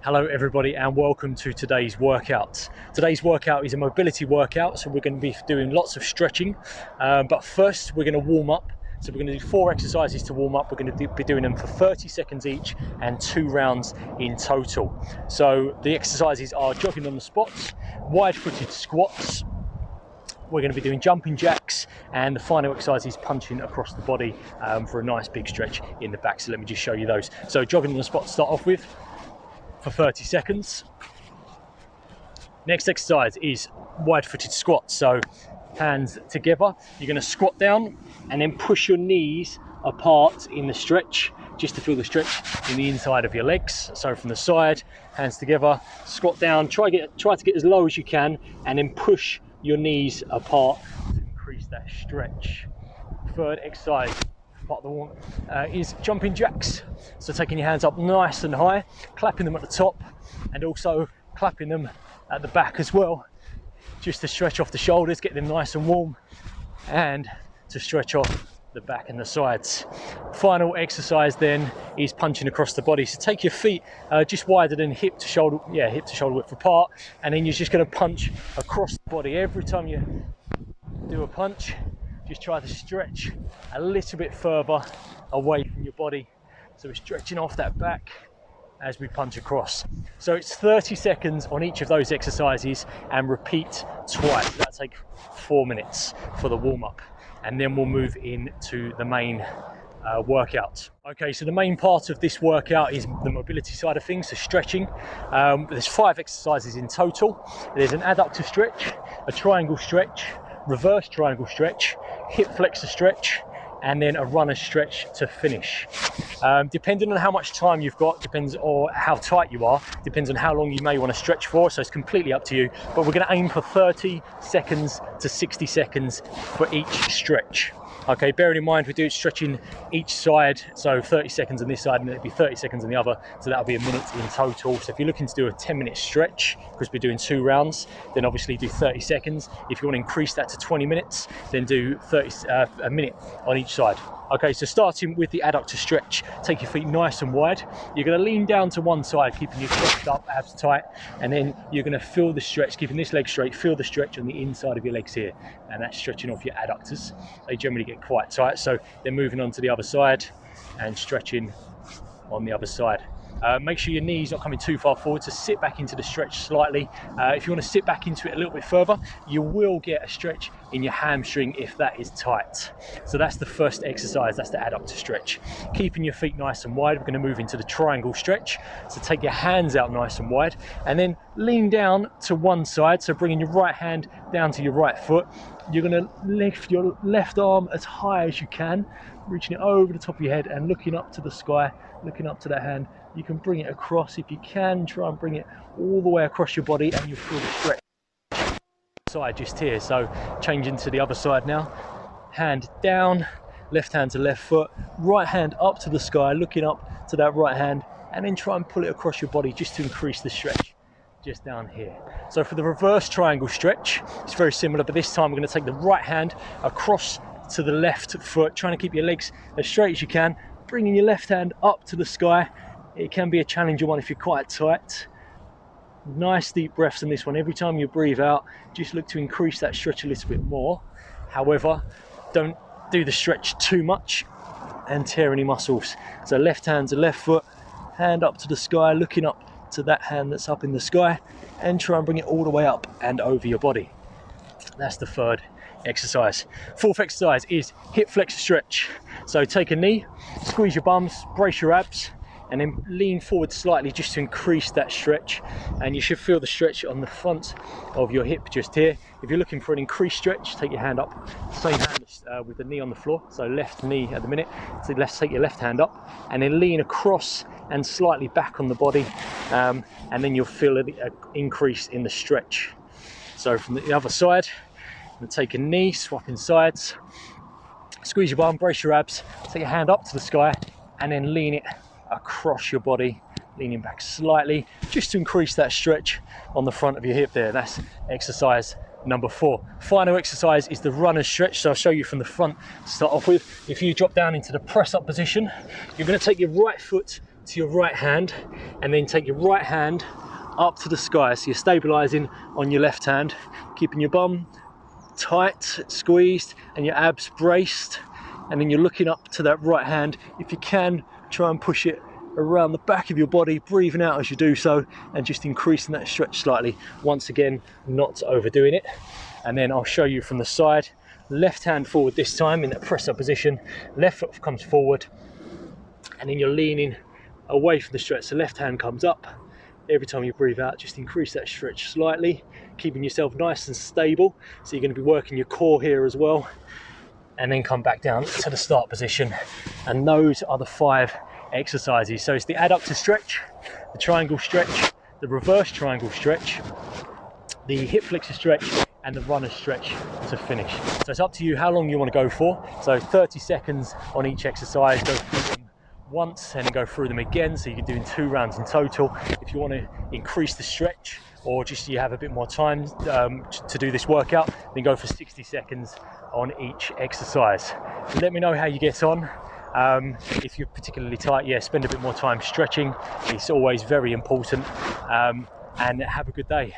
Hello everybody and welcome to today's workout. Today's workout is a mobility workout, so we're going to be doing lots of stretching, but first we're going to warm up. So we're going to do 4 exercises to warm up. We're going to be doing them for 30 seconds each and 2 rounds in total. So the exercises are jogging on the spots, wide-footed squats, we're going to be doing jumping jacks, and the final exercise is punching across the body for a nice big stretch in the back. So let me just show you those. So jogging on the spot to start off with for 30 seconds. Next exercise is wide-footed squats. So hands together, you're going to squat down and then push your knees apart in the stretch, just to feel the stretch in the inside of your legs. So from the side, hands together, squat down, try to get as low as you can, and then push your knees apart to increase that stretch. Third exercise, part of the warm is jumping jacks. So taking your hands up nice and high, clapping them at the top, and also clapping them at the back as well, just to stretch off the shoulders, get them nice and warm, and to stretch off the back and the sides. Final exercise then is punching across the body. So take your feet just wider than hip to shoulder width apart, and then you're just going to punch across the body. Every time you do a punch, just try to stretch a little bit further away from your body. So we're stretching off that back as we punch across. So it's 30 seconds on each of those exercises and repeat twice. That'll take 4 minutes for the warm-up, and then we'll move into the main workout. Okay, so the main part of this workout is the mobility side of things, so stretching. There's 5 exercises in total. There's an adductor stretch, a triangle stretch, reverse triangle stretch, hip flexor stretch, and then a runner stretch to finish. Depending on how much time you've got, or how tight you are, depends on how long you may want to stretch for, so it's completely up to you. But we're going to aim for 30 seconds to 60 seconds for each stretch. Okay, bearing in mind we do stretching each side, so 30 seconds on this side and it'll be 30 seconds on the other, so that'll be a minute in total. So if you're looking to do a 10-minute stretch, because we're doing 2 rounds, then obviously do 30 seconds. If you want to increase that to 20 minutes, then do a minute on each side. Okay, so starting with the adductor stretch, take your feet nice and wide. You're going to lean down to one side, keeping your chest up, abs tight, and then you're going to feel the stretch, keeping this leg straight, feel the stretch on the inside of your legs here, and that's stretching off your adductors. They generally get quite tight, so then moving on to the other side and stretching on the other side. Make sure your knees not coming too far forward, so sit back into the stretch slightly. If you want to sit back into it a little bit further, you will get a stretch in your hamstring if that is tight. So that's the first exercise, that's the adductor stretch. Keeping your feet nice and wide, we're going to move into the triangle stretch. So take your hands out nice and wide, and then lean down to one side, so bringing your right hand down to your right foot. You're going to lift your left arm as high as you can, reaching it over the top of your head and looking up to the sky, looking up to that hand. You can bring it across if you can, try and bring it all the way across your body, and you'll feel the stretch side just here. So changing to the other side now, hand down, left hand to left foot, right hand up to the sky, looking up to that right hand, and then try and pull it across your body just to increase the stretch just down here. So for the reverse triangle stretch, it's very similar, but this time we're going to take the right hand across to the left foot, trying to keep your legs as straight as you can, bringing your left hand up to the sky. It can be a challenging one if you're quite tight. Nice deep breaths in this one. Every time you breathe out, just look to increase that stretch a little bit more. However, don't do the stretch too much and tear any muscles. So left hand to left foot, hand up to the sky, looking up to that hand that's up in the sky, and try and bring it all the way up and over your body. That's the third exercise. Fourth exercise is hip flexor stretch. So take a knee, squeeze your bums, brace your abs, and then lean forward slightly just to increase that stretch, and you should feel the stretch on the front of your hip just here. If you're looking for an increased stretch, take your hand up, same hand with the knee on the floor, so left knee at the minute, so let's take your left hand up and then lean across and slightly back on the body, and then you'll feel an increase in the stretch. So from the other side, and take a knee, swapping sides, squeeze your bum, brace your abs, take your hand up to the sky, and then lean it across your body, leaning back slightly, just to increase that stretch on the front of your hip there. That's exercise number 4. Final exercise is the runner stretch. So I'll show you from the front to start off with. If you drop down into the press up position, you're going to take your right foot to your right hand, and then take your right hand up to the sky. So you're stabilizing on your left hand, keeping your bum tight, squeezed, and your abs braced. And then you're looking up to that right hand. If you can, try and push it around the back of your body, breathing out as you do so, and just increasing that stretch slightly. Once again, not overdoing it. And then I'll show you from the side. Left hand forward this time in that press up position. Left foot comes forward, and then you're leaning away from the stretch. So left hand comes up. Every time you breathe out, just increase that stretch slightly, keeping yourself nice and stable. So you're going to be working your core here as well. And then come back down to the start position. And those are the 5 exercises. So it's the adductor stretch, the triangle stretch, the reverse triangle stretch, the hip flexor stretch, and the runner stretch to finish. So it's up to you how long you want to go for. So 30 seconds on each exercise. Go through them once and then go through them again. So you're doing 2 rounds in total. If you want to increase the stretch, or just you have a bit more time to do this workout, then go for 60 seconds on each exercise. Let me know how you get on. If you're particularly tight, yeah, spend a bit more time stretching. It's always very important. And have a good day.